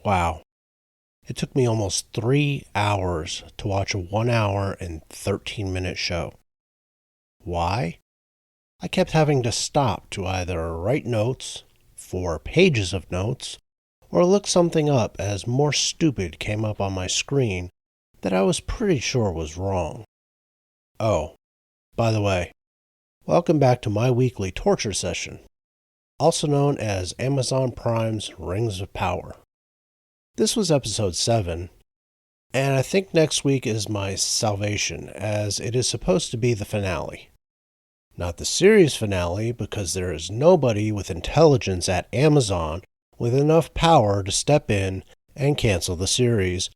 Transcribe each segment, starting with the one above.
Wow. It took me almost 3 hours to watch a 1 hour and 13-minute show. Why? I kept having to stop to either write notes, 4 pages of notes, or look something up as more stupid came up on my screen that I was pretty sure was wrong. Oh, by the way, welcome back to my weekly torture session, also known as Amazon Prime's Rings of Power. This was episode 7, and I think next week is my salvation, as it is supposed to be the finale. Not the series finale, because there is nobody with intelligence at Amazon with enough power to step in and cancel the series,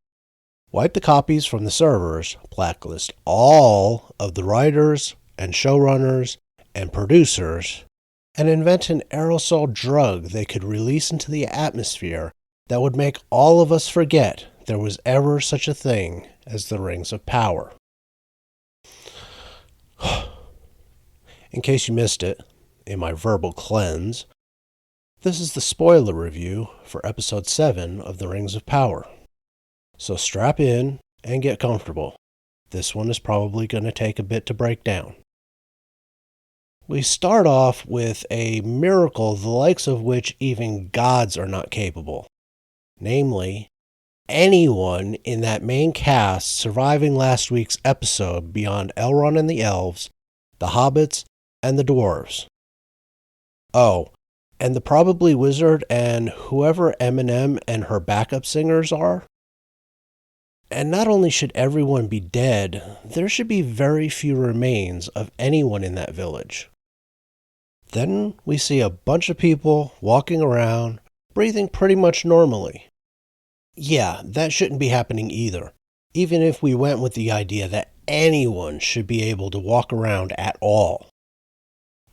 wipe the copies from the servers, blacklist all of the writers and showrunners and producers, and invent an aerosol drug they could release into the atmosphere that would make all of us forget there was ever such a thing as the Rings of Power. In case you missed it, in my verbal cleanse, this is the spoiler review for episode 7 of the Rings of Power. So strap in and get comfortable. This one is probably going to take a bit to break down. We start off with a miracle the likes of which even gods are not capable. Namely, anyone in that main cast surviving last week's episode beyond Elrond and the elves, the hobbits, and the dwarves. Oh, and the probably wizard and whoever Eminem and her backup singers are. And not only should everyone be dead, there should be very few remains of anyone in that village. Then we see a bunch of people walking around, breathing pretty much normally. Yeah, that shouldn't be happening either, even if we went with the idea that anyone should be able to walk around at all.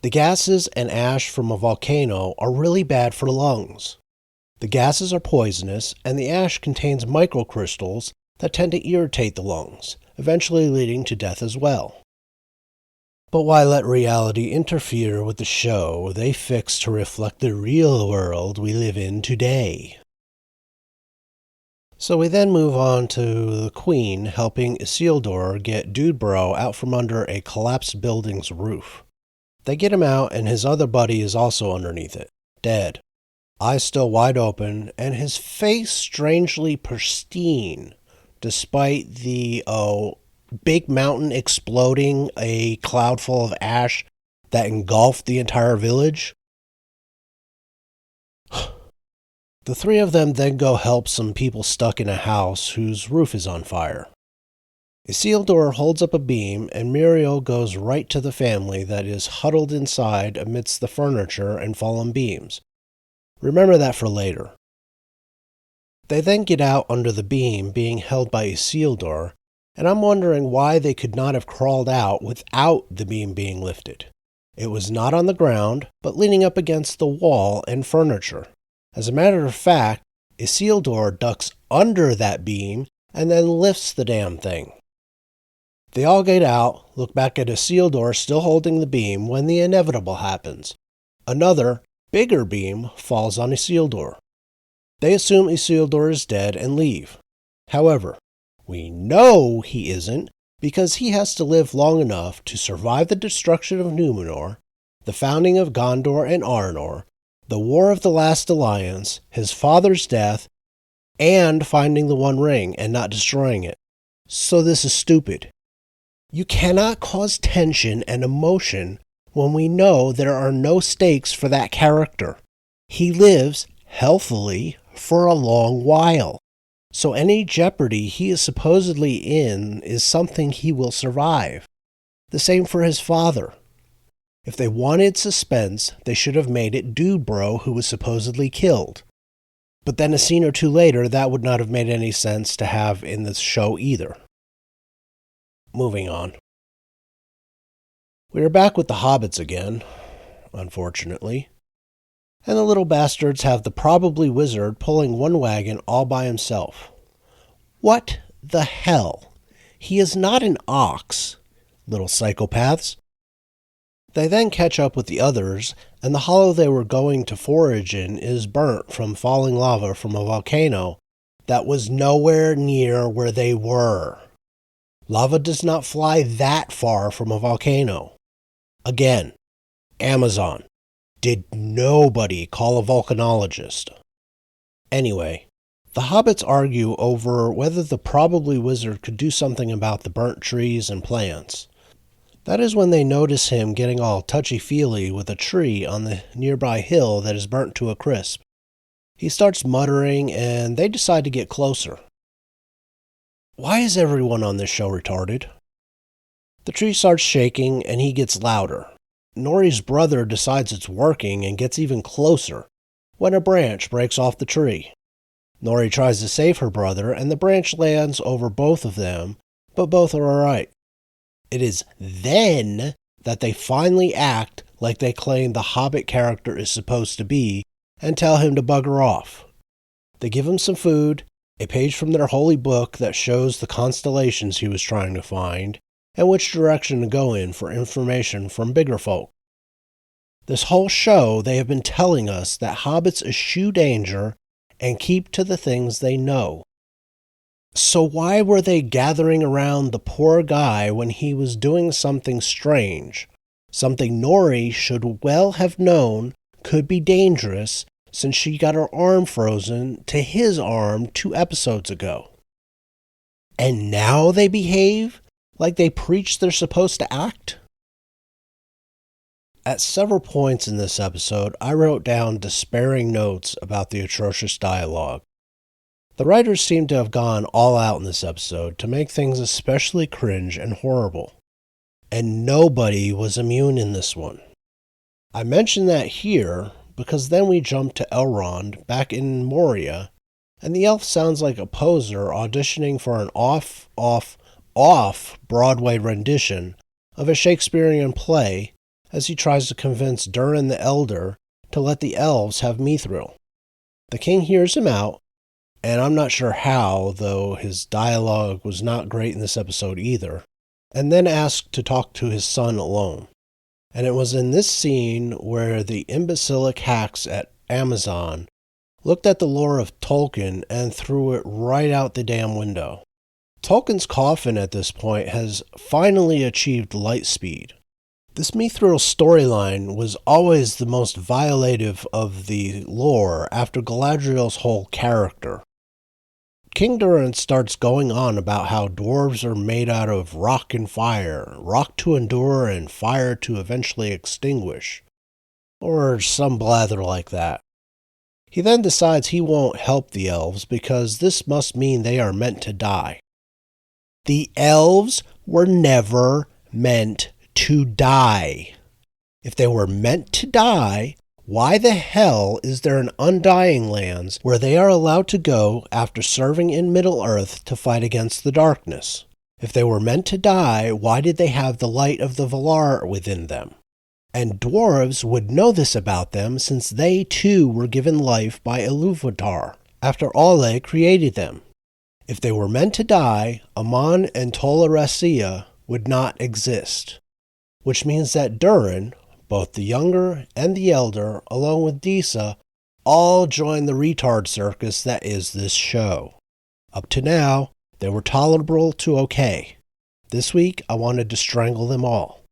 The gases and ash from a volcano are really bad for the lungs. The gases are poisonous, and the ash contains microcrystals that tend to irritate the lungs, eventually leading to death as well. But why let reality interfere with the show they fixed to reflect the real world we live in today? So we then move on to the Queen helping Isildur get Dude Bro out from under a collapsed building's roof. They get him out, and his other buddy is also underneath it, dead, eyes still wide open, and his face strangely pristine, despite the, big mountain exploding a cloud full of ash that engulfed the entire village. The three of them then go help some people stuck in a house whose roof is on fire. Isildur holds up a beam, and Muriel goes right to the family that is huddled inside amidst the furniture and fallen beams. Remember that for later. They then get out under the beam being held by Isildur, and I'm wondering why they could not have crawled out without the beam being lifted. It was not on the ground, but leaning up against the wall and furniture. As a matter of fact, Isildur ducks under that beam and then lifts the damn thing. They all get out, look back at Isildur still holding the beam when the inevitable happens. Another, bigger beam falls on Isildur. They assume Isildur is dead and leave. However, we know he isn't because he has to live long enough to survive the destruction of Numenor, the founding of Gondor and Arnor, the War of the Last Alliance, his father's death, and finding the One Ring and not destroying it. So this is stupid. You cannot cause tension and emotion when we know there are no stakes for that character. He lives healthily for a long while. So any jeopardy he is supposedly in is something he will survive. The same for his father. If they wanted suspense, they should have made it Dude Bro who was supposedly killed. But then a scene or two later, that would not have made any sense to have in this show either. Moving on. We are back with the hobbits again, unfortunately. And the little bastards have the probably wizard pulling one wagon all by himself. What the hell? He is not an ox, little psychopaths. They then catch up with the others, and the hollow they were going to forage in is burnt from falling lava from a volcano that was nowhere near where they were. Lava does not fly that far from a volcano. Again, Amazon. Did nobody call a volcanologist? Anyway, the hobbits argue over whether the probably wizard could do something about the burnt trees and plants. That is when they notice him getting all touchy-feely with a tree on the nearby hill that is burnt to a crisp. He starts muttering, and they decide to get closer. Why is everyone on this show retarded? The tree starts shaking, and he gets louder. Nori's brother decides it's working and gets even closer when a branch breaks off the tree. Nori tries to save her brother, and the branch lands over both of them, but both are alright. It is then that they finally act like they claim the Hobbit character is supposed to be and tell him to bugger off. They give him some food, a page from their holy book that shows the constellations he was trying to find, and which direction to go in for information from bigger folk. This whole show they have been telling us that hobbits eschew danger and keep to the things they know. So why were they gathering around the poor guy when he was doing something strange, something Nori should well have known could be dangerous since she got her arm frozen to his arm 2 episodes ago? And now they behave like they preach they're supposed to act? At several points in this episode, I wrote down despairing notes about the atrocious dialogue. The writers seem to have gone all out in this episode to make things especially cringe and horrible. And nobody was immune in this one. I mention that here because then we jump to Elrond back in Moria, and the elf sounds like a poser auditioning for an off Broadway rendition of a Shakespearean play as he tries to convince Durin the Elder to let the elves have Mithril. The king hears him out, and I'm not sure how, though his dialogue was not great in this episode either, and then asked to talk to his son alone. And it was in this scene where the imbecilic hacks at Amazon looked at the lore of Tolkien and threw it right out the damn window. Tolkien's coffin at this point has finally achieved light speed. This Mithril storyline was always the most violative of the lore after Galadriel's whole character. King Durin starts going on about how dwarves are made out of rock and fire, rock to endure and fire to eventually extinguish, or some blather like that. He then decides he won't help the elves because this must mean they are meant to die. The elves were never meant to die. If they were meant to die, why the hell is there an Undying Lands where they are allowed to go after serving in Middle-earth to fight against the darkness? If they were meant to die, why did they have the light of the Valar within them? And dwarves would know this about them since they too were given life by Ilúvatar after Alle created them. If they were meant to die, Aman and Tol Eressëa would not exist. Which means that Durin, both the younger and the elder, along with Disa, all joined the retard circus that is this show. Up to now, they were tolerable to okay. This week, I wanted to strangle them all.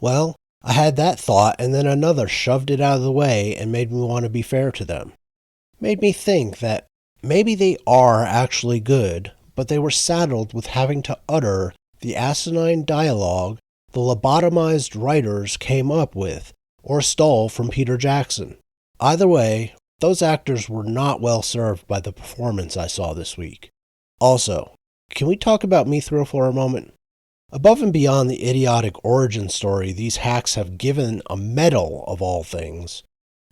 Well, I had that thought, and then another shoved it out of the way and made me want to be fair to them. Made me think that maybe they are actually good, but they were saddled with having to utter the asinine dialogue the lobotomized writers came up with, or stole from Peter Jackson. Either way, those actors were not well served by the performance I saw this week. Also, can we talk about Mithril for a moment? Above and beyond the idiotic origin story these hacks have given a medal of all things,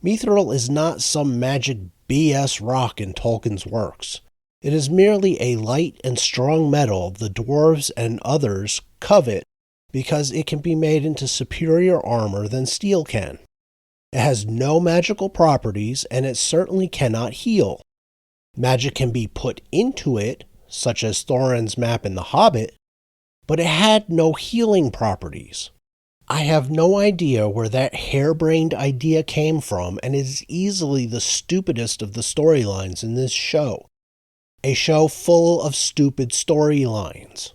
Mithril is not some magic BS rock in Tolkien's works. It is merely a light and strong metal the dwarves and others covet because it can be made into superior armor than steel can. It has no magical properties, and it certainly cannot heal. Magic can be put into it, such as Thorin's map in The Hobbit, but it had no healing properties. I have no idea where that harebrained idea came from, and it is easily the stupidest of the storylines in this show. A show full of stupid storylines.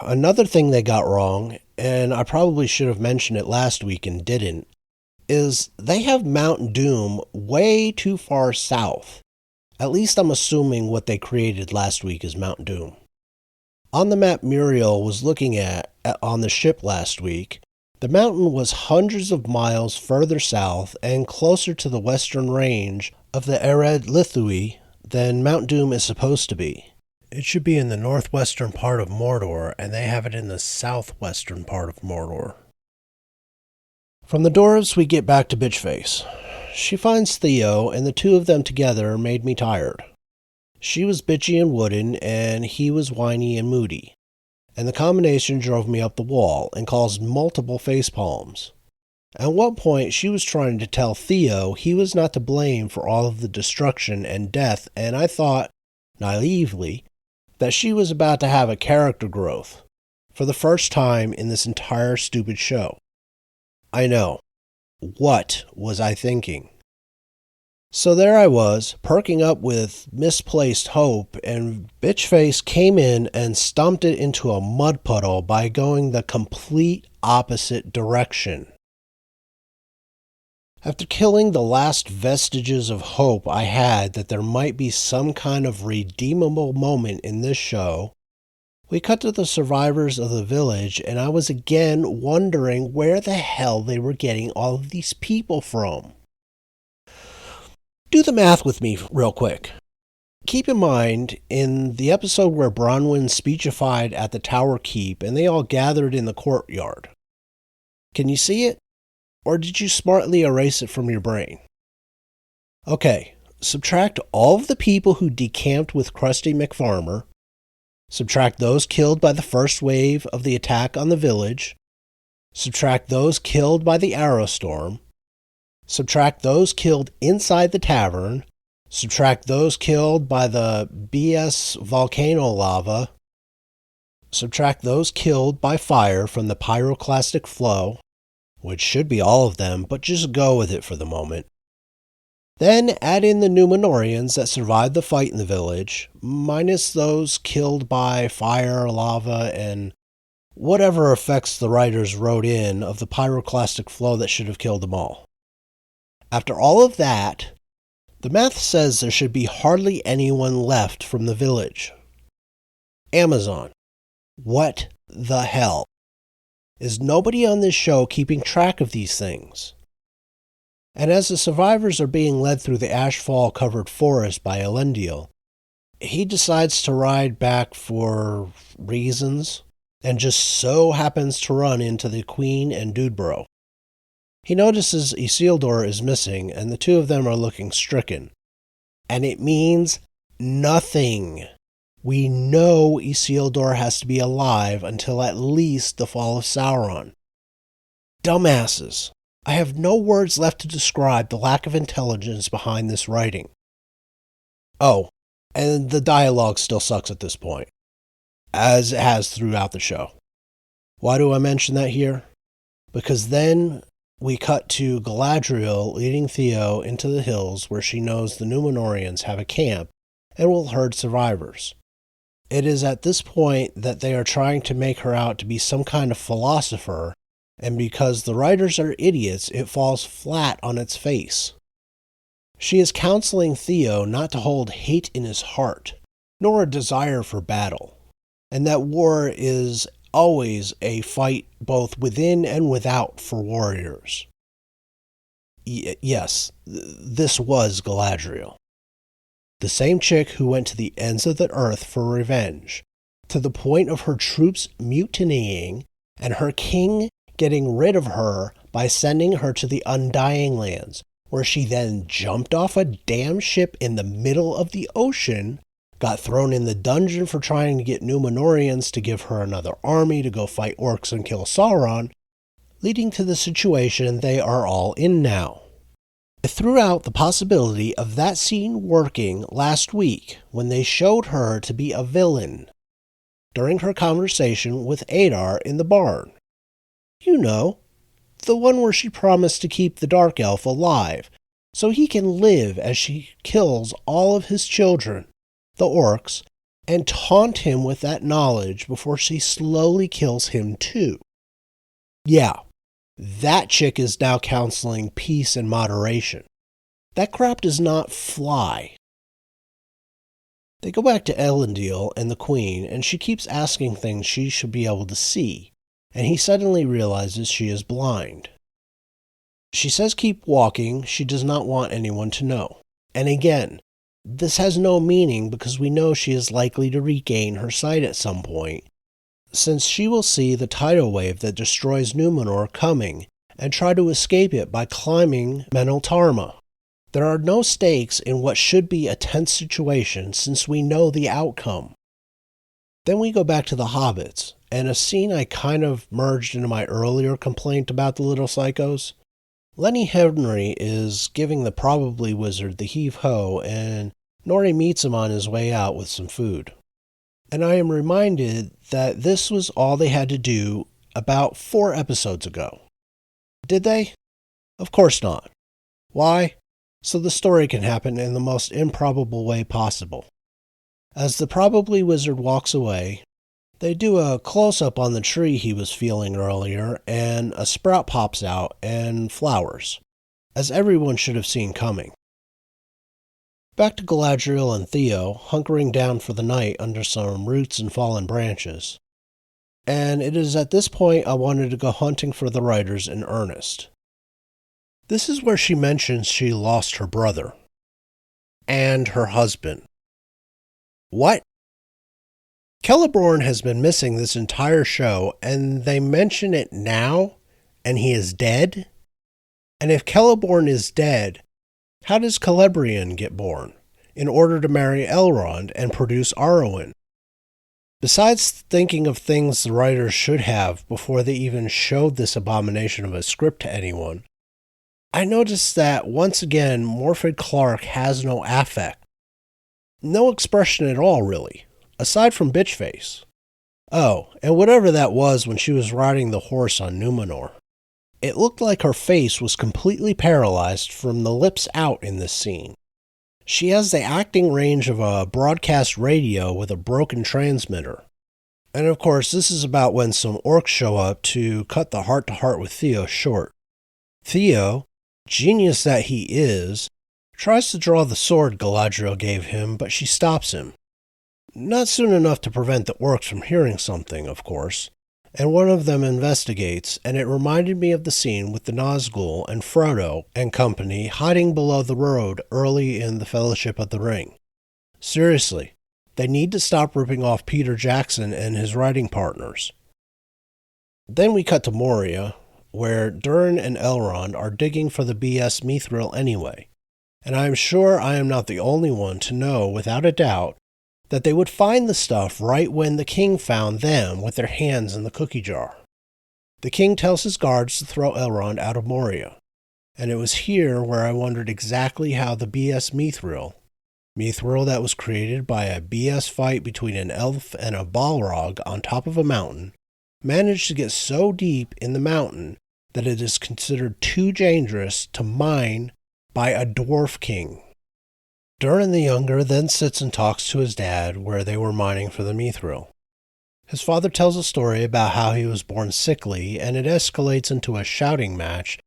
Another thing they got wrong, and I probably should have mentioned it last week and didn't, is they have Mount Doom way too far south. At least I'm assuming what they created last week is Mount Doom. On the map Muriel was looking at on the ship last week, the mountain was hundreds of miles further south and closer to the western range of the Ered Lithui than Mount Doom is supposed to be. It should be in the northwestern part of Mordor, and they have it in the southwestern part of Mordor. From the dwarves, we get back to Bitchface. She finds Theo, and the two of them together made me tired. She was bitchy and wooden, and he was whiny and moody. And the combination drove me up the wall and caused multiple facepalms. At one point, she was trying to tell Theo he was not to blame for all of the destruction and death, and I thought, naively, that she was about to have a character growth for the first time in this entire stupid show. I know. What was I thinking? So there I was, perking up with misplaced hope, and Bitchface came in and stumped it into a mud puddle by going the complete opposite direction. After killing the last vestiges of hope I had that there might be some kind of redeemable moment in this show, we cut to the survivors of the village, and I was again wondering where the hell they were getting all of these people from. Do the math with me real quick. Keep in mind, in the episode where Bronwyn speechified at the Tower Keep and they all gathered in the courtyard, can you see it? Or did you smartly erase it from your brain? Okay, subtract all of the people who decamped with Krusty McFarmer, subtract those killed by the first wave of the attack on the village, subtract those killed by the arrow storm, subtract those killed inside the tavern, subtract those killed by the BS volcano lava, subtract those killed by fire from the pyroclastic flow, which should be all of them, but just go with it for the moment. Then add in the Numenorians that survived the fight in the village, minus those killed by fire, lava, and whatever effects the writers wrote in of the pyroclastic flow that should have killed them all. After all of that, the math says there should be hardly anyone left from the village. Amazon. What the hell? Is nobody on this show keeping track of these things? And as the survivors are being led through the ashfall-covered forest by Elendil, he decides to ride back for reasons, and just so happens to run into the Queen and Dudebro. He notices Isildur is missing, and the two of them are looking stricken. And it means nothing. We know Isildur has to be alive until at least the fall of Sauron. Dumbasses. I have no words left to describe the lack of intelligence behind this writing. Oh, and the dialogue still sucks at this point, as it has throughout the show. Why do I mention that here? Because then we cut to Galadriel leading Theo into the hills where she knows the Numenorians have a camp and will herd survivors. It is at this point that they are trying to make her out to be some kind of philosopher, and because the writers are idiots, it falls flat on its face. She is counseling Theo not to hold hate in his heart, nor a desire for battle, and that war is always a fight both within and without for warriors. Yes, this was Galadriel. The same chick who went to the ends of the earth for revenge, to the point of her troops mutinying and her king getting rid of her by sending her to the Undying Lands, where she then jumped off a damn ship in the middle of the ocean, got thrown in the dungeon for trying to get Numenorians to give her another army to go fight orcs and kill Sauron, leading to the situation they are all in now. I threw out the possibility of that scene working last week when they showed her to be a villain during her conversation with Adar in the barn. You know, the one where she promised to keep the Dark Elf alive so he can live as she kills all of his children, the orcs, and taunt him with that knowledge before she slowly kills him too. Yeah, that chick is now counseling peace and moderation. That crap does not fly. They go back to Elendil and the Queen, and she keeps asking things she should be able to see, and he suddenly realizes she is blind. She says keep walking, she does not want anyone to know. And again, this has no meaning because we know she is likely to regain her sight at some point, since she will see the tidal wave that destroys Numenor coming and try to escape it by climbing Meneltarma. There are no stakes in what should be a tense situation since we know the outcome. Then we go back to the hobbits, and a scene I kind of merged into my earlier complaint about the Little Psychos. Lenny Henry is giving the probably wizard the heave-ho, and Nori meets him on his way out with some food. And I am reminded that this was all they had to do about 4 episodes ago. Did they? Of course not. Why? So the story can happen in the most improbable way possible. As the probably wizard walks away, they do a close-up on the tree he was feeling earlier, and a sprout pops out and flowers, as everyone should have seen coming. Back to Galadriel and Theo, hunkering down for the night under some roots and fallen branches. And it is at this point I wanted to go hunting for the writers in earnest. This is where she mentions she lost her brother. And her husband. What? Celeborn has been missing this entire show, and they mention it now, and he is dead? And if Celeborn is dead, how does Celebrian get born, in order to marry Elrond and produce Arwen? Besides thinking of things the writers should have before they even showed this abomination of a script to anyone, I noticed that once again Morfydd Clark has no affect. No expression at all, really, aside from bitch face. Oh, and whatever that was when she was riding the horse on Numenor. It looked like her face was completely paralyzed from the lips out in this scene. She has the acting range of a broadcast radio with a broken transmitter. And of course, this is about when some orcs show up to cut the heart-to-heart with Theo short. Theo, genius that he is, tries to draw the sword Galadriel gave him, but she stops him. Not soon enough to prevent the orcs from hearing something, of course, and one of them investigates, and it reminded me of the scene with the Nazgul and Frodo and company hiding below the road early in the Fellowship of the Ring. Seriously, they need to stop ripping off Peter Jackson and his writing partners. Then we cut to Moria, where Durin and Elrond are digging for the BS Mithril anyway, and I am sure I am not the only one to know without a doubt that they would find the stuff right when the king found them with their hands in the cookie jar. The king tells his guards to throw Elrond out of Moria, and it was here where I wondered exactly how the BS Mithril that was created by a BS fight between an elf and a Balrog on top of a mountain, managed to get so deep in the mountain that it is considered too dangerous to mine by a dwarf king. Durin the Younger then sits and talks to his dad where they were mining for the Mithril. His father tells a story about how he was born sickly, and it escalates into a shouting match,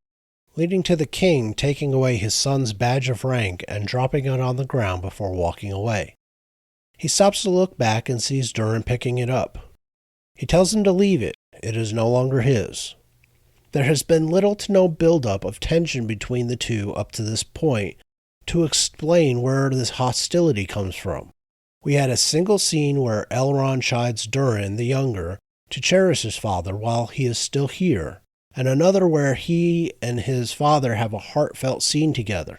leading to the king taking away his son's badge of rank and dropping it on the ground before walking away. He stops to look back and sees Durin picking it up. He tells him to leave it. It is no longer his. There has been little to no buildup of tension between the two up to this point to explain where this hostility comes from. We had a single scene where Elrond chides Durin the Younger to cherish his father while he is still here, and another where he and his father have a heartfelt scene together.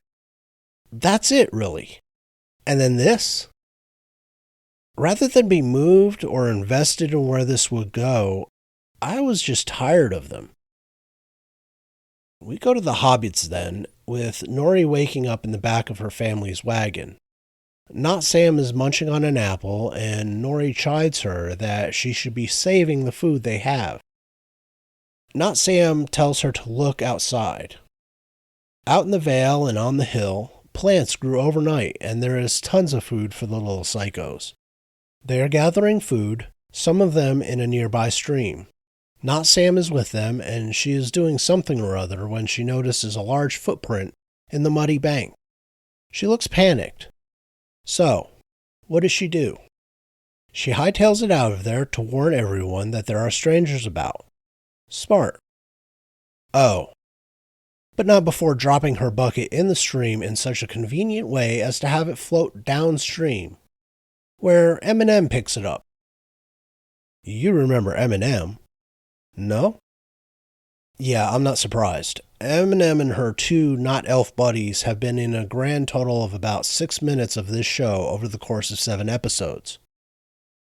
That's it, really. And then this? Rather than be moved or invested in where this would go, I was just tired of them. We go to the Hobbits then, with Nori waking up in the back of her family's wagon. Not Sam is munching on an apple, and Nori chides her that she should be saving the food they have. Not Sam tells her to look outside. Out in the vale and on the hill, plants grew overnight, and there is tons of food for the little psychos. They are gathering food, some of them in a nearby stream. Not Sam is with them, and she is doing something or other when she notices a large footprint in the muddy bank. She looks panicked. So, what does she do? She hightails it out of there to warn everyone that there are strangers about. Smart. Oh. But not before dropping her bucket in the stream in such a convenient way as to have it float downstream, where Eminem picks it up. You remember Eminem? No? Yeah, I'm not surprised. Eminem and her two not-elf buddies have been in a grand total of about 6 minutes of this show over the course of 7 episodes.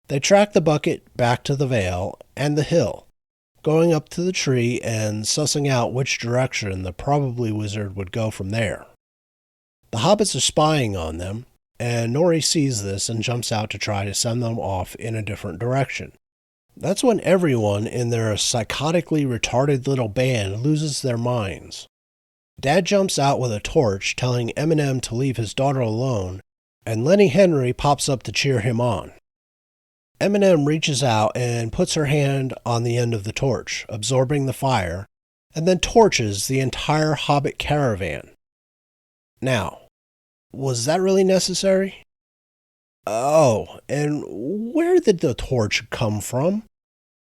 They track the bucket back to the vale and the hill, going up to the tree and sussing out which direction the probably wizard would go from there. The hobbits are spying on them, and Nori sees this and jumps out to try to send them off in a different direction. That's when everyone in their psychotically retarded little band loses their minds. Dad jumps out with a torch telling Eminem to leave his daughter alone, and Lenny Henry pops up to cheer him on. Eminem reaches out and puts her hand on the end of the torch, absorbing the fire, and then torches the entire Hobbit caravan. Now, was that really necessary? Oh, and where did the torch come from?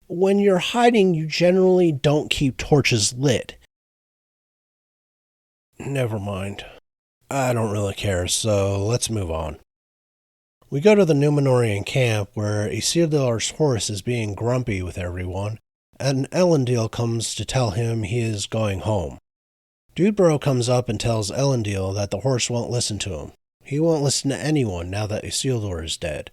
When you're hiding, you generally don't keep torches lit. Never mind. I don't really care, so let's move on. We go to the Númenórean camp where Isildur's horse is being grumpy with everyone, and Elendil comes to tell him he is going home. Dudebro comes up and tells Elendil that the horse won't listen to him. He won't listen to anyone now that Isildur is dead.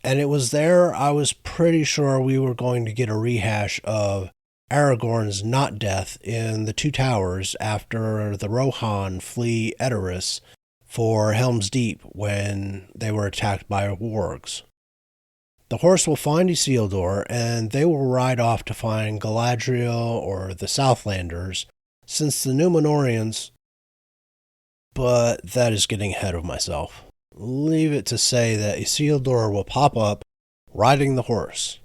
And it was there I was pretty sure we were going to get a rehash of Aragorn's not death in the Two Towers after the Rohan flee Edoras for Helm's Deep when they were attacked by wargs. The horse will find Isildur, and they will ride off to find Galadriel or the Southlanders, since the Númenóreans... But that is getting ahead of myself. Leave it to say that Isildur will pop up riding the horse.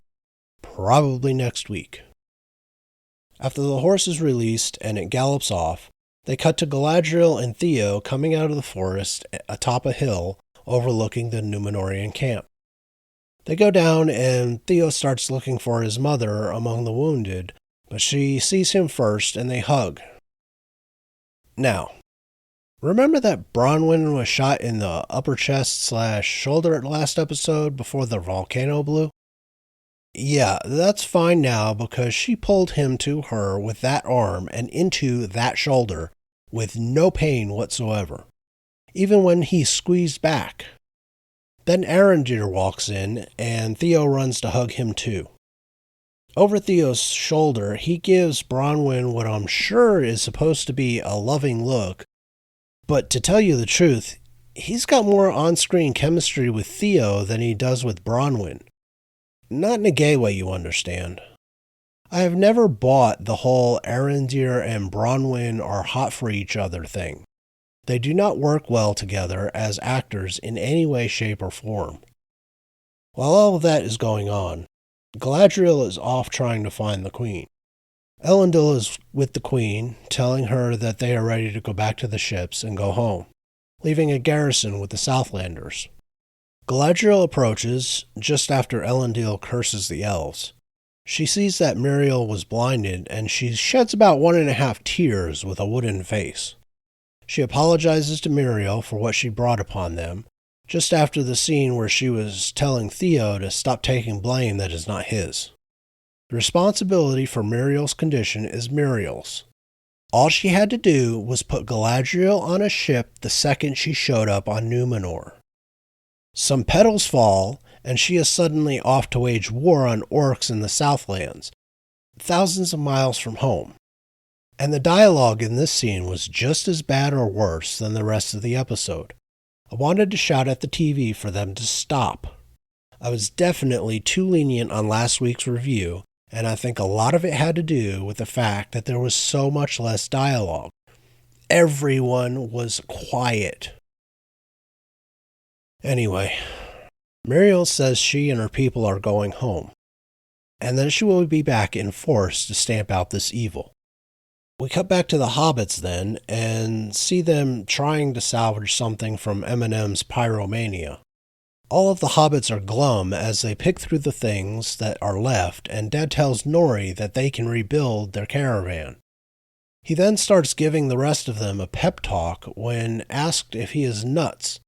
Probably next week. After the horse is released and it gallops off, they cut to Galadriel and Theo coming out of the forest atop a hill overlooking the Númenórean camp. They go down and Theo starts looking for his mother among the wounded, but she sees him first and they hug. Now, remember that Bronwyn was shot in the upper chest/shoulder at last episode before the volcano blew? Yeah, that's fine now because she pulled him to her with that arm and into that shoulder with no pain whatsoever, even when he squeezed back. Then Arondir walks in and Theo runs to hug him too. Over Theo's shoulder, he gives Bronwyn what I'm sure is supposed to be a loving look, but to tell you the truth, he's got more on-screen chemistry with Theo than he does with Bronwyn. Not in a gay way, you understand. I have never bought the whole Arondir and Bronwyn are hot for each other thing. They do not work well together as actors in any way, shape, or form. While all of that is going on, Galadriel is off trying to find the Queen. Elendil is with the Queen, telling her that they are ready to go back to the ships and go home, leaving a garrison with the Southlanders. Galadriel approaches just after Elendil curses the elves. She sees that Muriel was blinded, and she sheds about 1.5 tears with a wooden face. She apologizes to Muriel for what she brought upon them, just after the scene where she was telling Theo to stop taking blame that is not his. The responsibility for Muriel's condition is Muriel's. All she had to do was put Galadriel on a ship the second she showed up on Númenor. Some petals fall, and she is suddenly off to wage war on orcs in the Southlands, thousands of miles from home. And the dialogue in this scene was just as bad or worse than the rest of the episode. I wanted to shout at the TV for them to stop. I was definitely too lenient on last week's review, and I think a lot of it had to do with the fact that there was so much less dialogue. Everyone was quiet. Anyway, Muriel says she and her people are going home, and then she will be back in force to stamp out this evil. We cut back to the hobbits then, and see them trying to salvage something from Eminem's pyromania. All of the hobbits are glum as they pick through the things that are left, and Dad tells Nori that they can rebuild their caravan. He then starts giving the rest of them a pep talk when asked if he is nuts.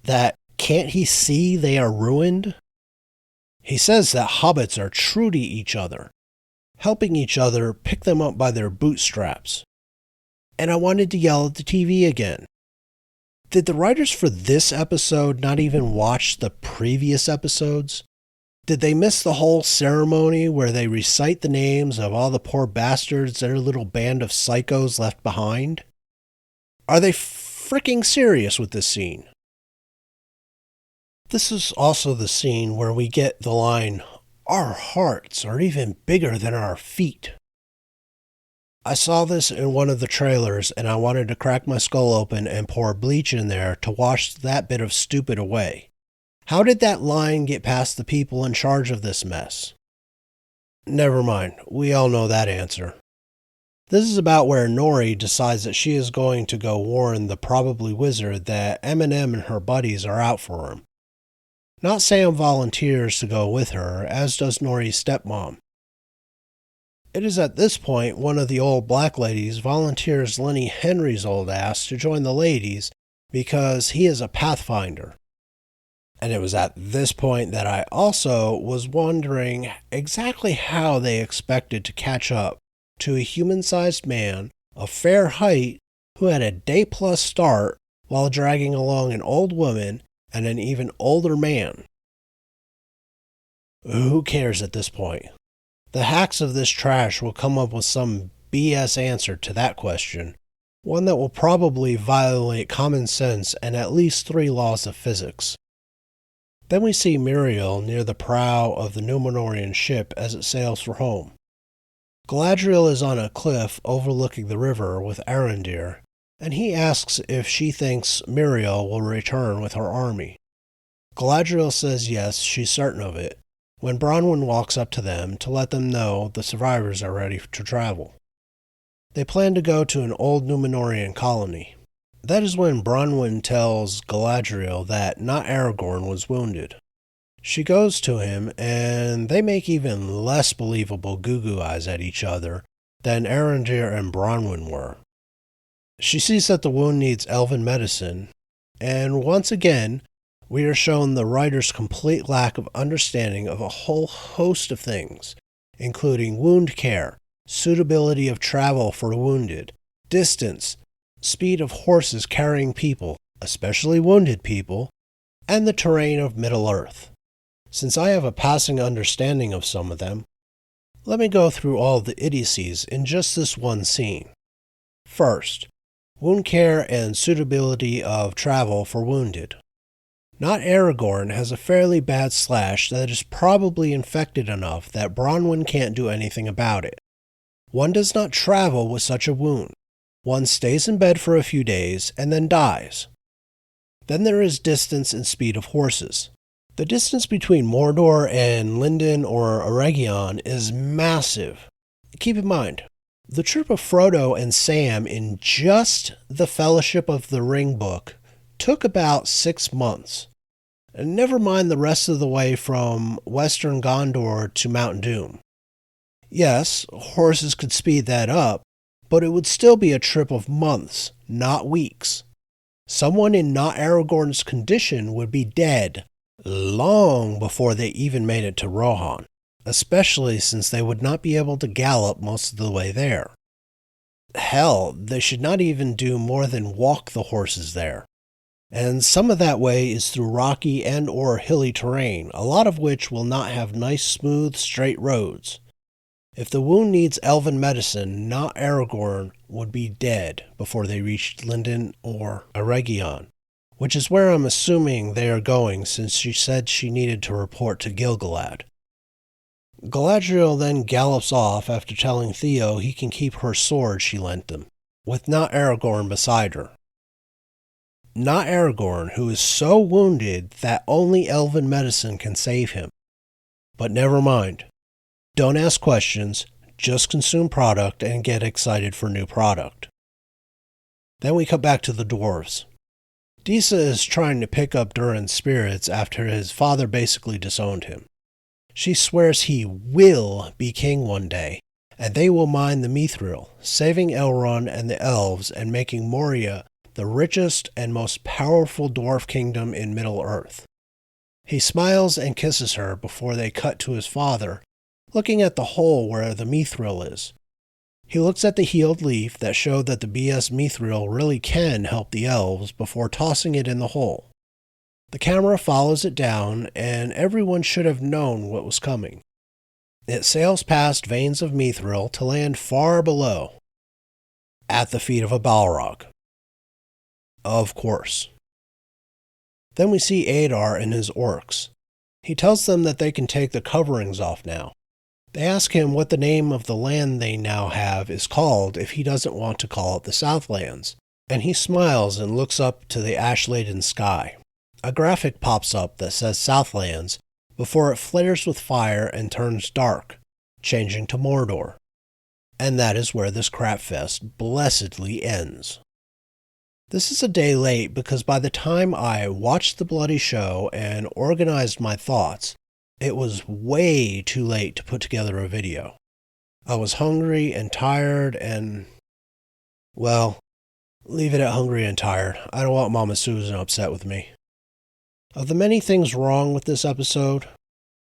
That can't he see they are ruined? He says that hobbits are true to each other, helping each other pick them up by their bootstraps. And I wanted to yell at the TV again. Did the writers for this episode not even watch the previous episodes? Did they miss the whole ceremony where they recite the names of all the poor bastards their little band of psychos left behind? Are they freaking serious with this scene? This is also the scene where we get the line, "Our hearts are even bigger than our feet." I saw this in one of the trailers and I wanted to crack my skull open and pour bleach in there to wash that bit of stupid away. How did that line get past the people in charge of this mess? Never mind, we all know that answer. This is about where Nori decides that she is going to go warn the probably wizard that Eminem and her buddies are out for him. Not Sam volunteers to go with her, as does Nori's stepmom. It is at this point one of the old black ladies volunteers Lenny Henry's old ass to join the ladies because he is a pathfinder. And it was at this point that I also was wondering exactly how they expected to catch up to a human-sized man of fair height who had a day-plus start while dragging along an old woman and an even older man. Who cares at this point? The hacks of this trash will come up with some BS answer to that question, one that will probably violate common sense and at least 3 laws of physics. Then we see Muriel near the prow of the Númenórean ship as it sails for home. Galadriel is on a cliff overlooking the river with Arondir, and he asks if she thinks Muriel will return with her army. Galadriel says yes, she's certain of it, when Bronwyn walks up to them to let them know the survivors are ready to travel. They plan to go to an old Númenórean colony. That is when Bronwyn tells Galadriel that not Aragorn was wounded. She goes to him, and they make even less believable goo-goo eyes at each other than Arondir and Bronwyn were. She sees that the wound needs elven medicine, and once again, we are shown the writer's complete lack of understanding of a whole host of things, including wound care, suitability of travel for wounded, distance, speed of horses carrying people, especially wounded people, and the terrain of Middle-earth. Since I have a passing understanding of some of them, let me go through all the idiocies in just this one scene. First, wound care and suitability of travel for wounded. Not Aragorn has a fairly bad slash that is probably infected enough that Bronwyn can't do anything about it. One does not travel with such a wound. One stays in bed for a few days and then dies. Then there is distance and speed of horses. The distance between Mordor and Lindon or Eregion is massive. Keep in mind, the trip of Frodo and Sam in just the Fellowship of the Ring book took about 6 months. And never mind the rest of the way from western Gondor to Mount Doom. Yes, horses could speed that up, but it would still be a trip of months, not weeks. Someone in not Aragorn's condition would be dead long before they even made it to Rohan, especially since they would not be able to gallop most of the way there. Hell, they should not even do more than walk the horses there. And some of that way is through rocky and or hilly terrain, a lot of which will not have nice, smooth, straight roads. If the wound needs elven medicine, not Aragorn would be dead before they reached Lindon or Eregion, which is where I'm assuming they are going since she said she needed to report to Gil-galad. Galadriel then gallops off after telling Theo he can keep her sword she lent them. with not Aragorn beside her. Not Aragorn, who is so wounded that only elven medicine can save him. But never mind. Don't ask questions, just consume product and get excited for new product. Then we cut back to the dwarves. Disa is trying to pick up Durin's spirits after his father basically disowned him. She swears he will be king one day, and they will mine the Mithril, saving Elrond and the elves and making Moria the richest and most powerful dwarf kingdom in Middle-earth. He smiles and kisses her before they cut to his father, looking at the hole where the Mithril is. He looks at the healed leaf that showed that the BS Mithril really can help the elves before tossing it in the hole. The camera follows it down, and everyone should have known what was coming. It sails past veins of Mithril to land far below, at the feet of a Balrog. Of course. Then we see Adar and his orcs. He tells them that they can take the coverings off now. They ask him what the name of the land they now have is called if he doesn't want to call it the Southlands, and he smiles and looks up to the ash-laden sky. A graphic pops up that says Southlands before it flares with fire and turns dark, changing to Mordor. And that is where this crapfest blessedly ends. This is a day late because by the time I watched the bloody show and organized my thoughts, it was way too late to put together a video. I was hungry and tired and, well, leave it at hungry and tired. I don't want Mama Susan upset with me. Of the many things wrong with this episode,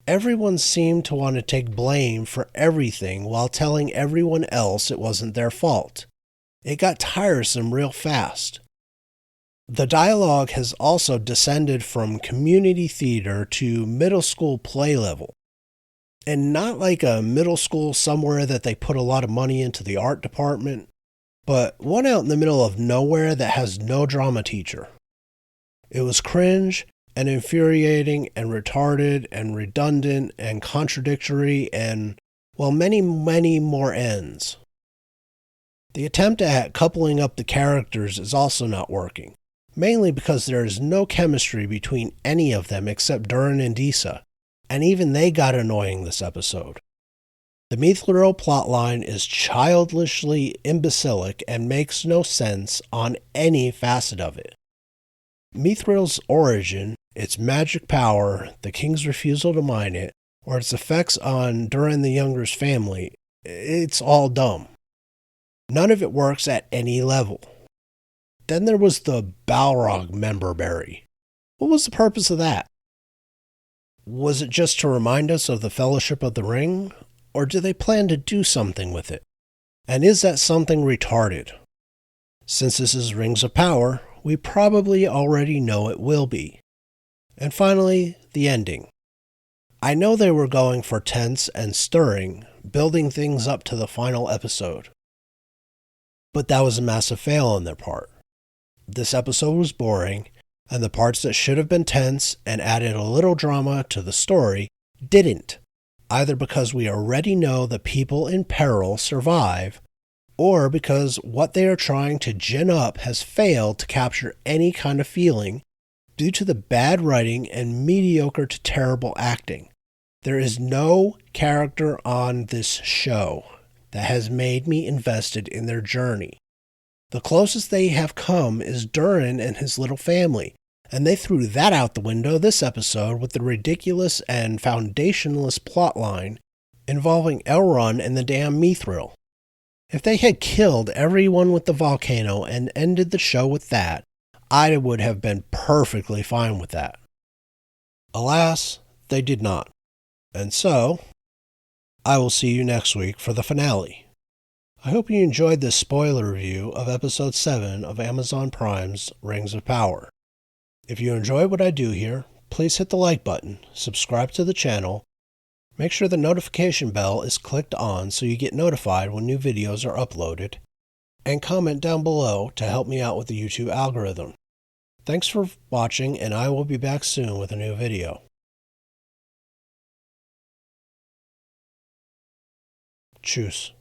everyone seemed to want to take blame for everything while telling everyone else it wasn't their fault. It got tiresome real fast. The dialogue has also descended from community theater to middle school play level. And not like a middle school somewhere that they put a lot of money into the art department, but one out in the middle of nowhere that has no drama teacher. It was cringe and infuriating and retarded and redundant and contradictory and, well, many, many more ends. The attempt at coupling up the characters is also not working. Mainly because there is no chemistry between any of them except Durin and Disa, and even they got annoying this episode. The Mithril plotline is childishly imbecilic and makes no sense on any facet of it. Mithril's origin, its magic power, the king's refusal to mine it, or its effects on Durin the Younger's family, it's all dumb. None of it works at any level. Then there was the Balrog member berry. What was the purpose of that? Was it just to remind us of the Fellowship of the Ring, or do they plan to do something with it? And is that something retarded? Since this is Rings of Power, we probably already know it will be. And finally, the ending. I know they were going for tense and stirring, building things up to the final episode. But that was a massive fail on their part. This episode was boring, and the parts that should have been tense and added a little drama to the story didn't, either because we already know the people in peril survive, or because what they are trying to gin up has failed to capture any kind of feeling due to the bad writing and mediocre to terrible acting. There is no character on this show that has made me invested in their journey. The closest they have come is Durin and his little family, and they threw that out the window this episode with the ridiculous and foundationless plotline involving Elrond and the damn Mithril. If they had killed everyone with the volcano and ended the show with that, I would have been perfectly fine with that. Alas, they did not. And so, I will see you next week for the finale. I hope you enjoyed this spoiler review of Episode 7 of Amazon Prime's Rings of Power. If you enjoy what I do here, please hit the like button, subscribe to the channel, make sure the notification bell is clicked on so you get notified when new videos are uploaded, and comment down below to help me out with the YouTube algorithm. Thanks for watching, and I will be back soon with a new video. Tschüss.